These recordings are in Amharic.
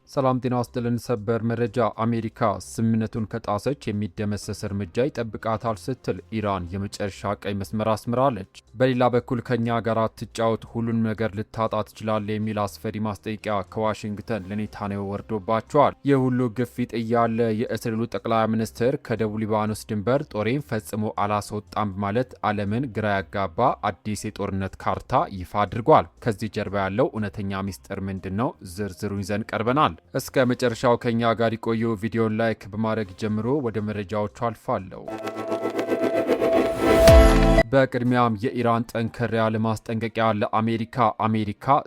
ሰላም ጤና ይስጥልን። ሰበር መረጃ። አሜሪካ ስምምነቱን ከጣሰች የሚደመሰስ እርምጃ ይጠብቃታል ስትል ኢራን የመጨረሻ ቀይ መስመር አስምራለች። በሌላ በኩል ከኛ ጋር አትጫወት፣ ሁሉንም ነገር ልታጣ ትችላለህ የሚል አስፈሪ ማስጠንቀቂያ ከዋሽንግተን ለኔታንያሁ ወርዶባቸዋል። ይህ ሁሉ ግፊት እያለ የእስራኤሉ ጠቅላይ ሚኒስትር ከደቡብ ሊባኖስ ድንበር ጦሬን ፈጽሞ አላስወጣም በማለት ዓለምን ግራ ያጋባ አዲስ የጦርነት ካርታ ይፋ አድርጓል። ከዚህ ጀርባ ያለው እውነተኛ ሚስጥር ምንድን ነው? ዝርዝሩን ይዘን ቀርበናል። እስከ መጨረሻው ከኛ ጋር ይቆዩ። ቪዲዮን ላይክ በማድረግ ጀምሮ ወደ መረጃዎቹ አልፋለሁ። በቅድሚያም የኢራን ጠንከር ያለ ማስጠንቀቂያ ለአሜሪካ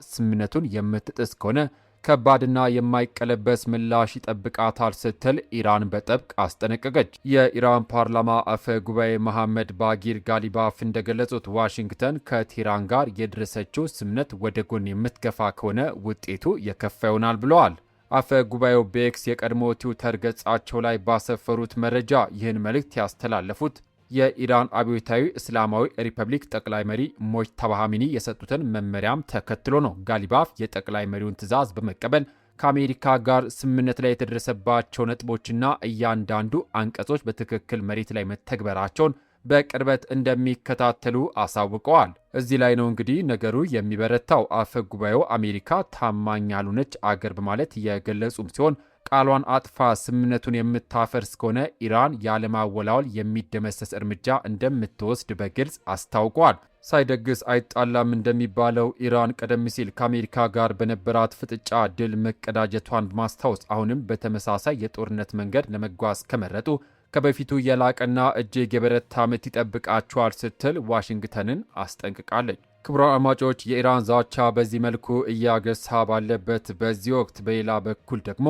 ስምምነቱን የምትጥስ ከሆነ ከባድና የማይቀለበስ ምላሽ ይጠብቃታል ስትል ኢራን በጥብቅ አስጠነቀቀች። የኢራን ፓርላማ አፈ ጉባኤ መሐመድ ባጊር ጋሊባፍ እንደገለጹት ዋሽንግተን ከቴህራን ጋር የደረሰችው ስምምነት ወደ ጎን የምትገፋ ከሆነ ውጤቱ የከፋ ይሆናል ብለዋል። አፈ ጉባኤው በኤክስ የቀድሞ ትዊተር ገጻቸው ላይ ባሰፈሩት መረጃ ይህን መልእክት ያስተላለፉት የኢራን አብዮታዊ እስላማዊ ሪፐብሊክ ጠቅላይ መሪ ሞጅተባ ኻሜኒ የሰጡትን መመሪያም ተከትሎ ነው። ጋሊባፍ የጠቅላይ መሪውን ትዕዛዝ በመቀበል ከአሜሪካ ጋር ስምምነት ላይ የተደረሰባቸው ነጥቦችና እያንዳንዱ አንቀጾች በትክክል መሬት ላይ መተግበራቸውን በቅርበት እንደሚከታተሉ አሳውቀዋል። እዚህ ላይ ነው እንግዲህ ነገሩ የሚበረታው። አፈ ጉባኤው አሜሪካ ታማኝ ያልሆነች አገር በማለት የገለጹም ሲሆን ቃሏን አጥፋ ስምምነቱን የምታፈርስ ከሆነ ኢራን ያለማወላወል የሚደመሰስ እርምጃ እንደምትወስድ በግልጽ አስታውቋል። ሳይደግስ አይጣላም እንደሚባለው ኢራን ቀደም ሲል ከአሜሪካ ጋር በነበራት ፍጥጫ ድል መቀዳጀቷን በማስታወስ አሁንም በተመሳሳይ የጦርነት መንገድ ለመጓዝ ከመረጡ ከበፊቱ የላቀና እጅግ የበረታ ምት ይጠብቃቸዋል ስትል ዋሽንግተንን አስጠንቅቃለች። ክቡራን አድማጮች፣ የኢራን ዛቻ በዚህ መልኩ እያገሳ ባለበት በዚህ ወቅት በሌላ በኩል ደግሞ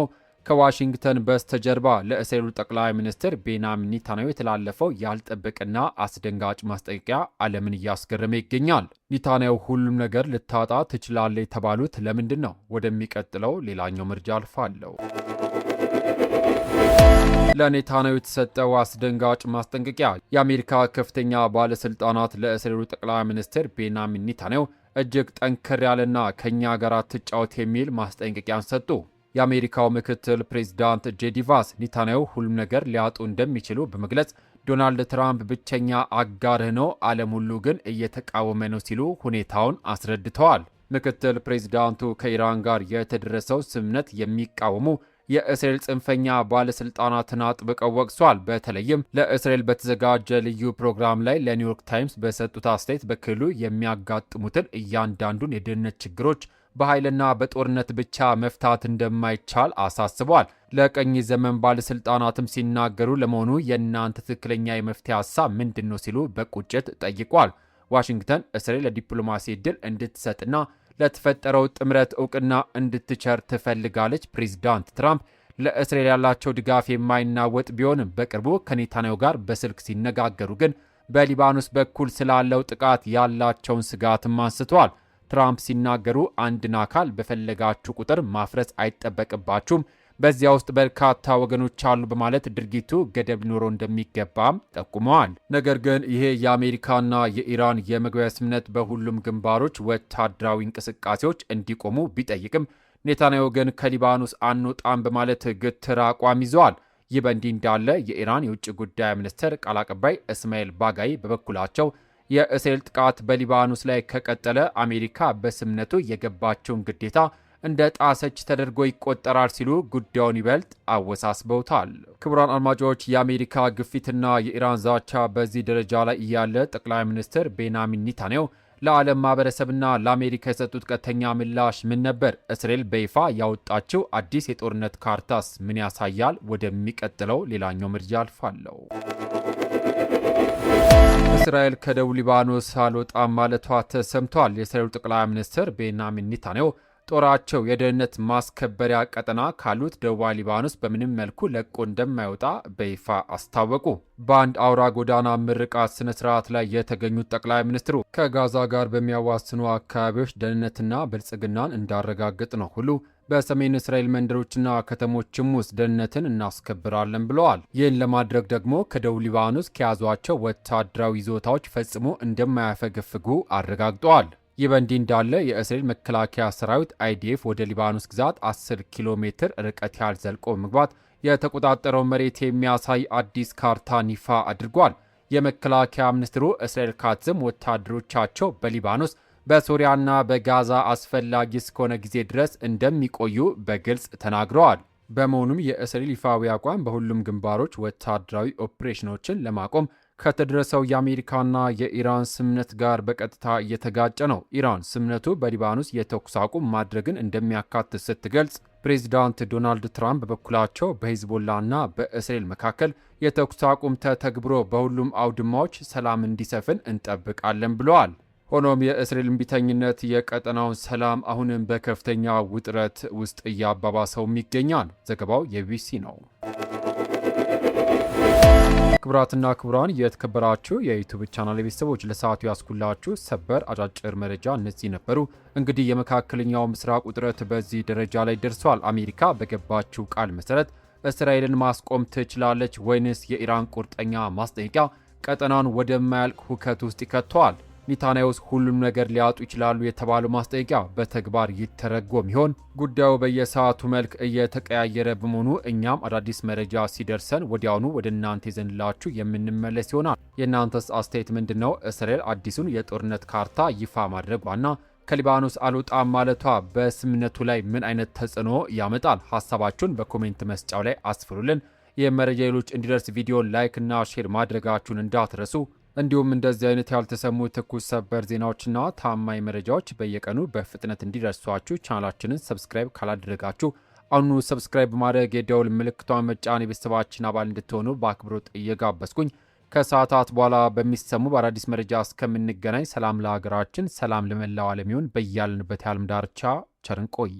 ከዋሽንግተን በስተጀርባ ለእስራኤሉ ጠቅላይ ሚኒስትር ቤንያሚን ኔታንያሁ የተላለፈው ያልጠበቀና አስደንጋጭ ማስጠንቀቂያ ዓለምን እያስገረመ ይገኛል። ኔታንያሁ ሁሉም ነገር ልታጣ ትችላለህ የተባሉት ለምንድን ነው? ወደሚቀጥለው ሌላኛው መረጃ አልፋለሁ። ለኔታንያሁ የተሰጠው አስደንጋጭ ማስጠንቀቂያ። የአሜሪካ ከፍተኛ ባለስልጣናት ለእስራኤሉ ጠቅላይ ሚኒስትር ቤንያሚን ኔታንያሁ እጅግ ጠንከር ያለና ከኛ ጋር አትጫወት የሚል ማስጠንቀቂያን ሰጡ። የአሜሪካው ምክትል ፕሬዚዳንት ጄዲ ቫንስ ኔታንያሁ ሁሉም ነገር ሊያጡ እንደሚችሉ በመግለጽ ዶናልድ ትራምፕ ብቸኛ አጋርህ ነው፣ ዓለም ሁሉ ግን እየተቃወመ ነው ሲሉ ሁኔታውን አስረድተዋል። ምክትል ፕሬዚዳንቱ ከኢራን ጋር የተደረሰው ስምምነት የሚቃወሙ የእስራኤል ጽንፈኛ ባለስልጣናትን አጥብቀው ወቅሷል። በተለይም ለእስራኤል በተዘጋጀ ልዩ ፕሮግራም ላይ ለኒውዮርክ ታይምስ በሰጡት አስተያየት በክልሉ የሚያጋጥሙትን እያንዳንዱን የደህንነት ችግሮች በኃይልና በጦርነት ብቻ መፍታት እንደማይቻል አሳስበዋል። ለቀኝ ዘመን ባለስልጣናትም ሲናገሩ ለመሆኑ የእናንተ ትክክለኛ የመፍትሄ ሀሳብ ምንድን ነው ሲሉ በቁጭት ጠይቋል። ዋሽንግተን እስራኤል ለዲፕሎማሲ ዕድል እንድትሰጥና ለተፈጠረው ጥምረት እውቅና እንድትቸር ትፈልጋለች። ፕሬዚዳንት ትራምፕ ለእስራኤል ያላቸው ድጋፍ የማይናወጥ ቢሆንም በቅርቡ ከኔታንያሁ ጋር በስልክ ሲነጋገሩ ግን በሊባኖስ በኩል ስላለው ጥቃት ያላቸውን ስጋትም አንስተዋል። ትራምፕ ሲናገሩ አንድን አካል በፈለጋችሁ ቁጥር ማፍረስ አይጠበቅባችሁም፣ በዚያ ውስጥ በርካታ ወገኖች አሉ በማለት ድርጊቱ ገደብ ሊኖረው እንደሚገባም ጠቁመዋል። ነገር ግን ይሄ የአሜሪካና የኢራን የመግቢያ ስምምነት በሁሉም ግንባሮች ወታደራዊ እንቅስቃሴዎች እንዲቆሙ ቢጠይቅም ኔታንያሁ ግን ከሊባኖስ አንወጣም በማለት ግትር አቋም ይዘዋል። ይህ በእንዲህ እንዳለ የኢራን የውጭ ጉዳይ ሚኒስትር ቃል አቀባይ እስማኤል ባጋይ በበኩላቸው የእስራኤል ጥቃት በሊባኖስ ላይ ከቀጠለ አሜሪካ በስምምነቱ የገባቸውን ግዴታ እንደ ጣሰች ተደርጎ ይቆጠራል ሲሉ ጉዳዩን ይበልጥ አወሳስበውታል። ክቡራን አድማጮች፣ የአሜሪካ ግፊትና የኢራን ዛቻ በዚህ ደረጃ ላይ እያለ ጠቅላይ ሚኒስትር ቤንያሚን ኔታንያሁ ለዓለም ማህበረሰብና ለአሜሪካ የሰጡት ቀጥተኛ ምላሽ ምን ነበር? እስራኤል በይፋ ያወጣችው አዲስ የጦርነት ካርታስ ምን ያሳያል? ወደሚቀጥለው ሌላኛው መረጃ አልፋለሁ። እስራኤል ከደቡብ ሊባኖስ አልወጣም ማለቷ ተሰምቷል። የእስራኤሉ ጠቅላይ ሚኒስትር ቤንያሚን ኔታንያሁ ጦራቸው የደህንነት ማስከበሪያ ቀጠና ካሉት ደቡባዊ ሊባኖስ በምንም መልኩ ለቆ እንደማይወጣ በይፋ አስታወቁ። በአንድ አውራ ጎዳና ምርቃት ስነ ስርዓት ላይ የተገኙት ጠቅላይ ሚኒስትሩ ከጋዛ ጋር በሚያዋስኑ አካባቢዎች ደህንነትና ብልጽግናን እንዳረጋግጥ ነው ሁሉ በሰሜን እስራኤል መንደሮችና ከተሞችም ውስጥ ደህንነትን እናስከብራለን ብለዋል። ይህን ለማድረግ ደግሞ ከደቡብ ሊባኖስ ከያዟቸው ወታደራዊ ይዞታዎች ፈጽሞ እንደማያፈገፍጉ አረጋግጠዋል። ይህ በእንዲህ እንዳለ የእስራኤል መከላከያ ሰራዊት IDF ወደ ሊባኖስ ግዛት 10 ኪሎ ሜትር ርቀት ያህል ዘልቆ መግባት የተቆጣጠረው መሬት የሚያሳይ አዲስ ካርታን ይፋ አድርጓል። የመከላከያ ሚኒስትሩ እስራኤል ካትዝም ወታደሮቻቸው በሊባኖስ በሶሪያና በጋዛ አስፈላጊ እስከሆነ ጊዜ ድረስ እንደሚቆዩ በግልጽ ተናግረዋል። በመሆኑም የእስራኤል ይፋዊ አቋም በሁሉም ግንባሮች ወታደራዊ ኦፕሬሽኖችን ለማቆም ከተደረሰው የአሜሪካና የኢራን ስምምነት ጋር በቀጥታ እየተጋጨ ነው። ኢራን ስምምነቱ በሊባኖስ የተኩስ አቁም ማድረግን እንደሚያካትት ስትገልጽ፣ ፕሬዚዳንት ዶናልድ ትራምፕ በበኩላቸው በሂዝቦላና በእስራኤል መካከል የተኩስ አቁም ተተግብሮ በሁሉም አውድማዎች ሰላም እንዲሰፍን እንጠብቃለን ብለዋል። ሆኖም የእስራኤል እምቢተኝነት የቀጠናውን ሰላም አሁንም በከፍተኛ ውጥረት ውስጥ እያባባሰውም ይገኛል። ዘገባው የቢቢሲ ነው። ክቡራትና ክቡራን የተከበራችሁ የዩቲዩብ ቻናል ቤተሰቦች ለሰዓቱ ያስኩላችሁ ሰበር አጫጭር መረጃ እነዚህ ነበሩ። እንግዲህ የመካከለኛው ምስራቅ ውጥረት በዚህ ደረጃ ላይ ደርሷል። አሜሪካ በገባችው ቃል መሰረት እስራኤልን ማስቆም ትችላለች ወይንስ የኢራን ቁርጠኛ ማስጠንቀቂያ ቀጠናውን ወደማያልቅ ሁከት ውስጥ ይከተዋል? ኔታንያሁስ ሁሉም ነገር ሊያጡ ይችላሉ የተባለው ማስጠንቀቂያ በተግባር ይተረጎም ይሆን? ጉዳዩ በየሰዓቱ መልክ እየተቀያየረ በመሆኑ እኛም አዳዲስ መረጃ ሲደርሰን ወዲያውኑ ወደ እናንተ ይዘንላችሁ የምንመለስ ይሆናል። የእናንተስ አስተያየት ምንድን ነው? እስራኤል አዲሱን የጦርነት ካርታ ይፋ ማድረጓና ከሊባኖስ አልወጣም ማለቷ በስምምነቱ ላይ ምን አይነት ተጽዕኖ ያመጣል? ሀሳባችሁን በኮሜንት መስጫው ላይ አስፍሩልን። ይህ መረጃ ሌሎች እንዲደርስ ቪዲዮ ላይክ እና ሼር ማድረጋችሁን እንዳትረሱ። እንዲሁም እንደዚህ አይነት ያልተሰሙ ትኩስ ሰበር ዜናዎችና ታማኝ መረጃዎች በየቀኑ በፍጥነት እንዲደርሷችሁ ቻናላችንን ሰብስክራይብ ካላደረጋችሁ አሁኑ ሰብስክራይብ በማድረግ የደውል ምልክቷን መጫን የቤተሰባችን አባል እንድትሆኑ በአክብሮት እየጋበዝኩኝ ከሰዓታት በኋላ በሚሰሙ በአዳዲስ መረጃ እስከምንገናኝ ሰላም ለሀገራችን፣ ሰላም ለመላው ዓለም ይሁን። በያልንበት የዓለም ዳርቻ ቸር እንቆይ።